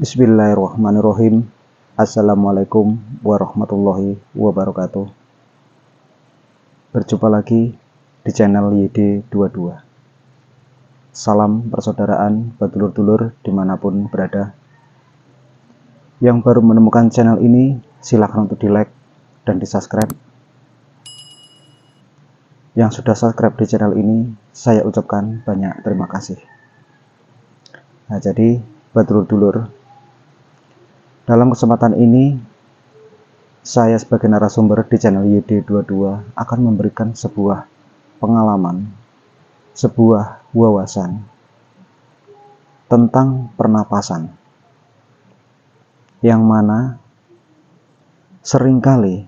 Bismillahirrahmanirrahim. Assalamualaikum warahmatullahi wabarakatuh. Berjumpa lagi di channel YD22. Salam persaudaraan badulur-dulur dimanapun berada. Yang baru menemukan channel ini, silakan untuk di like dan di subscribe. Yang sudah subscribe di channel ini, saya ucapkan banyak terima kasih. Nah, jadi badulur-dulur, dalam kesempatan ini saya sebagai narasumber di channel YD22 akan memberikan sebuah pengalaman, sebuah wawasan tentang pernapasan, yang mana seringkali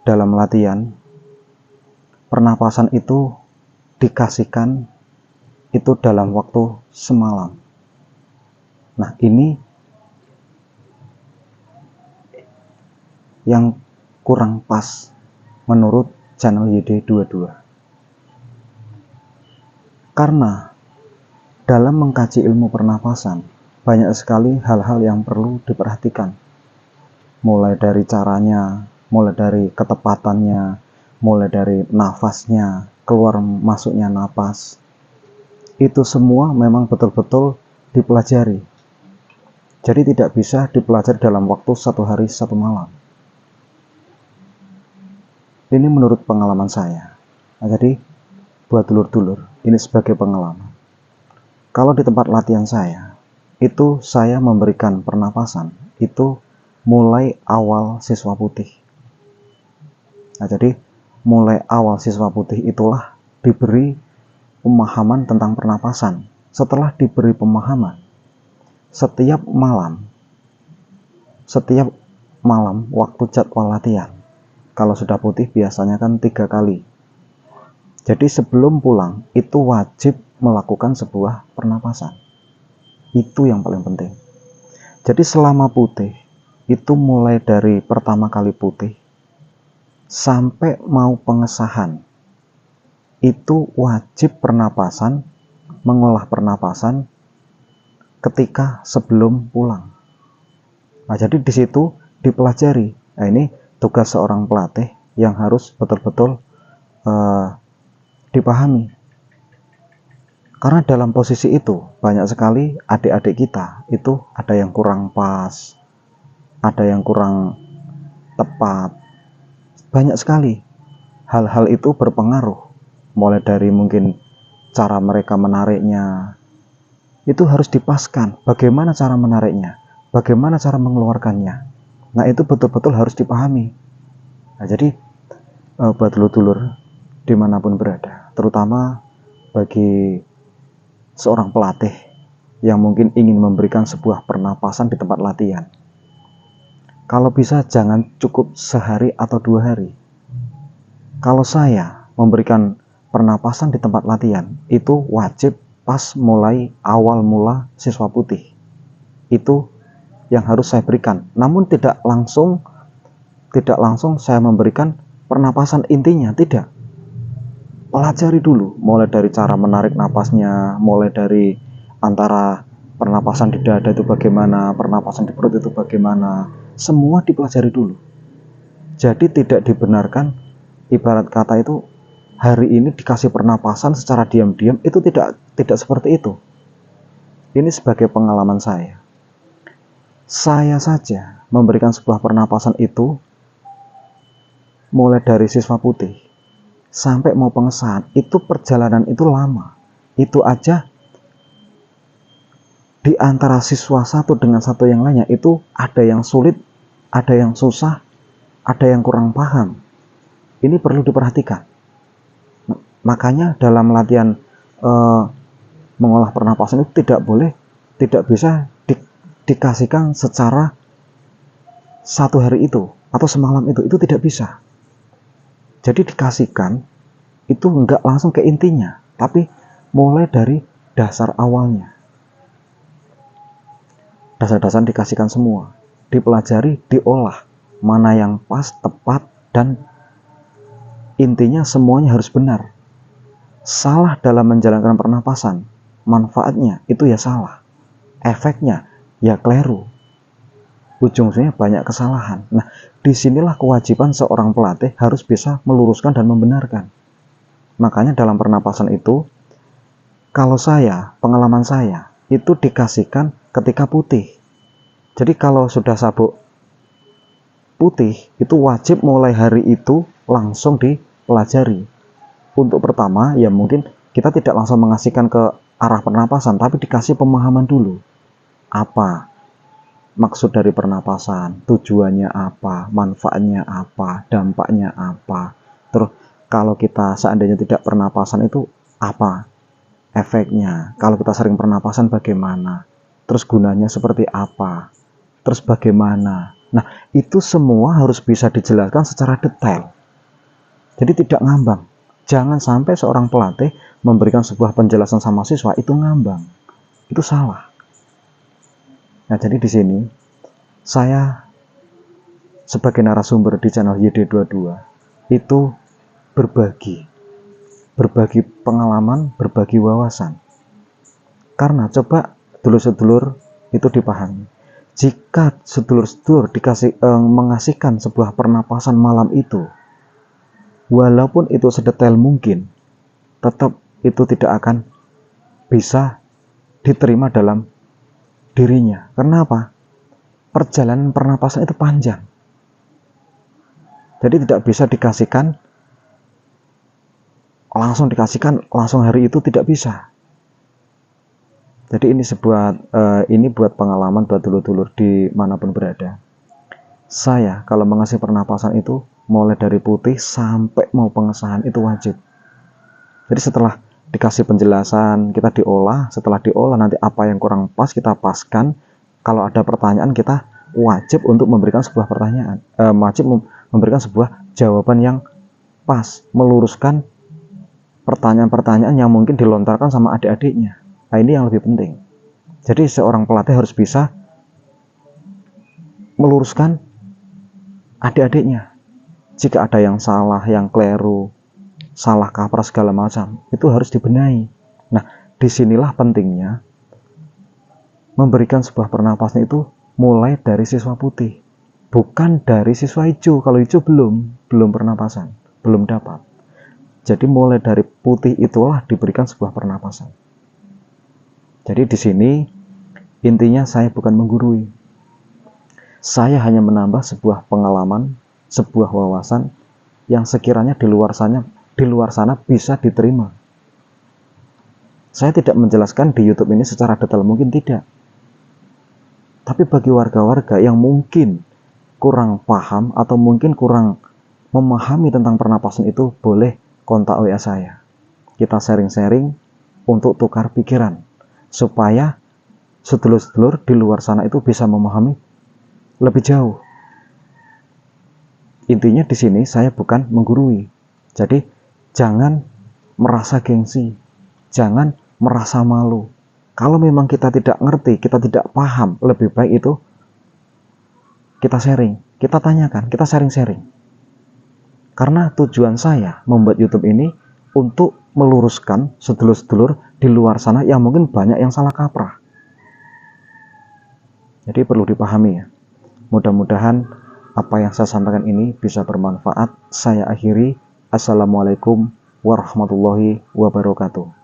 dalam latihan pernapasan itu dikasihkan itu dalam waktu semalam. Nah, ini yang kurang pas menurut channel YD22. Karena dalam mengkaji ilmu pernapasan banyak sekali hal-hal yang perlu diperhatikan. Mulai dari caranya, mulai dari ketepatannya, mulai dari nafasnya, keluar masuknya napas. Itu semua memang betul-betul dipelajari. Jadi tidak bisa dipelajari dalam waktu 1 hari 1 malam. Ini menurut pengalaman saya. Nah, jadi buat dulur-dulur, ini sebagai pengalaman. Kalau di tempat latihan saya, itu saya memberikan pernapasan itu mulai awal siswa putih. Nah, jadi mulai awal siswa putih itulah diberi pemahaman tentang pernapasan. Setelah diberi pemahaman, setiap malam waktu jadwal latihan, kalau sudah putih biasanya kan 3 kali. Jadi sebelum pulang itu wajib melakukan sebuah pernapasan. Itu yang paling penting. Jadi selama putih itu mulai dari pertama kali putih sampai mau pengesahan itu wajib pernapasan, mengolah pernapasan ketika sebelum pulang. Nah, jadi di situ dipelajari. Nah, ini tugas seorang pelatih yang harus betul-betul dipahami. Karena dalam posisi itu banyak sekali adik-adik kita itu ada yang kurang pas, ada yang kurang tepat. Banyak sekali hal-hal itu berpengaruh. Mulai dari mungkin cara mereka menariknya, itu harus dipaskan bagaimana cara menariknya, bagaimana cara mengeluarkannya. Nah, itu betul-betul harus dipahami. Nah, jadi buat dulur-dulur dimanapun berada, terutama bagi seorang pelatih yang mungkin ingin memberikan sebuah pernapasan di tempat latihan, kalau bisa jangan cukup sehari atau 2 hari. Kalau saya memberikan pernapasan di tempat latihan, itu wajib pas mulai awal mula siswa putih. Itu yang harus saya berikan. Namun tidak langsung saya memberikan pernapasan intinya, tidak. Pelajari dulu, mulai dari cara menarik napasnya, mulai dari antara pernapasan di dada itu bagaimana, pernapasan di perut itu bagaimana, semua dipelajari dulu. Jadi tidak dibenarkan, ibarat kata itu hari ini dikasih pernapasan secara diam-diam, itu tidak seperti itu. Ini sebagai pengalaman saya. Saya saja memberikan sebuah pernapasan itu mulai dari siswa putih sampai mau pengesahan, itu perjalanan itu lama. Itu aja di antara siswa satu dengan satu yang lainnya itu ada yang sulit, ada yang susah, ada yang kurang paham. Ini perlu diperhatikan. Makanya dalam latihan mengolah pernapasan itu tidak bisa dikasihkan secara 1 hari itu atau semalam itu tidak bisa. Jadi dikasihkan itu enggak langsung ke intinya, tapi mulai dari dasar awalnya. Dasar-dasar dikasihkan semua, dipelajari, diolah, mana yang pas, tepat, dan intinya semuanya harus benar. Salah dalam menjalankan pernapasan, manfaatnya itu ya salah. Efeknya ya keliru. Ujung-ujungnya banyak kesalahan. Nah, disinilah kewajiban seorang pelatih harus bisa meluruskan dan membenarkan. Makanya dalam pernapasan itu, kalau pengalaman saya, itu dikasihkan ketika putih. Jadi kalau sudah sabuk putih, itu wajib mulai hari itu langsung dipelajari. Untuk pertama, ya mungkin kita tidak langsung mengasihkan ke arah pernapasan, tapi dikasih pemahaman dulu. Apa maksud dari pernapasan, tujuannya apa, manfaatnya apa, dampaknya apa. Terus kalau kita seandainya tidak pernapasan itu apa efeknya, kalau kita sering pernapasan bagaimana, terus gunanya seperti apa, terus bagaimana. Nah, itu semua harus bisa dijelaskan secara detail, jadi tidak ngambang. Jangan sampai seorang pelatih memberikan sebuah penjelasan sama siswa itu ngambang, itu salah. Nah, jadi di sini saya sebagai narasumber di channel YD22 itu berbagi pengalaman, berbagi wawasan. Karena coba dulur-sedulur itu dipahami. Jika sedulur-sedulur mengasihkan sebuah pernapasan malam itu, walaupun itu sedetail mungkin, tetap itu tidak akan bisa diterima dalam dirinya. Karena apa? Perjalanan pernapasan itu panjang. Jadi tidak bisa langsung hari itu, tidak bisa. Jadi ini buat pengalaman buat dulur-dulur dimanapun berada. Saya kalau mengasih pernapasan itu mulai dari putih sampai mau pengesahan itu wajib. Jadi setelah dikasih penjelasan, kita diolah. Setelah diolah, nanti apa yang kurang pas kita paskan. Kalau ada pertanyaan, kita wajib untuk memberikan sebuah memberikan sebuah jawaban yang pas, meluruskan pertanyaan-pertanyaan yang mungkin dilontarkan sama adik-adiknya. Nah, ini yang lebih penting. Jadi seorang pelatih harus bisa meluruskan adik-adiknya. Jika ada yang salah, yang keliru, salah kaprah segala macam, itu harus dibenahi. Nah, disinilah pentingnya memberikan sebuah pernapasan itu mulai dari siswa putih, bukan dari siswa hijau. Kalau hijau belum pernapasan, belum dapat. Jadi mulai dari putih itulah diberikan sebuah pernapasan. Jadi di sini intinya saya bukan menggurui. Saya hanya menambah sebuah pengalaman, sebuah wawasan yang sekiranya di luar sana bisa diterima. Saya tidak menjelaskan di YouTube ini secara detail, mungkin tidak. Tapi bagi warga-warga yang mungkin kurang paham atau mungkin kurang memahami tentang pernapasan itu, boleh kontak WA saya. Kita sharing-sharing untuk tukar pikiran, supaya sedulur-sedulur di luar sana itu bisa memahami lebih jauh. Intinya di sini saya bukan menggurui. Jadi jangan merasa gengsi, jangan merasa malu. Kalau memang kita tidak ngerti, kita tidak paham, lebih baik itu kita sharing, kita tanyakan, kita sharing-sharing. Karena tujuan saya membuat YouTube ini untuk meluruskan sedulur-sedulur di luar sana yang mungkin banyak yang salah kaprah. Jadi perlu dipahami ya. Mudah-mudahan apa yang saya sampaikan ini bisa bermanfaat. Saya akhiri. Assalamualaikum warahmatullahi wabarakatuh.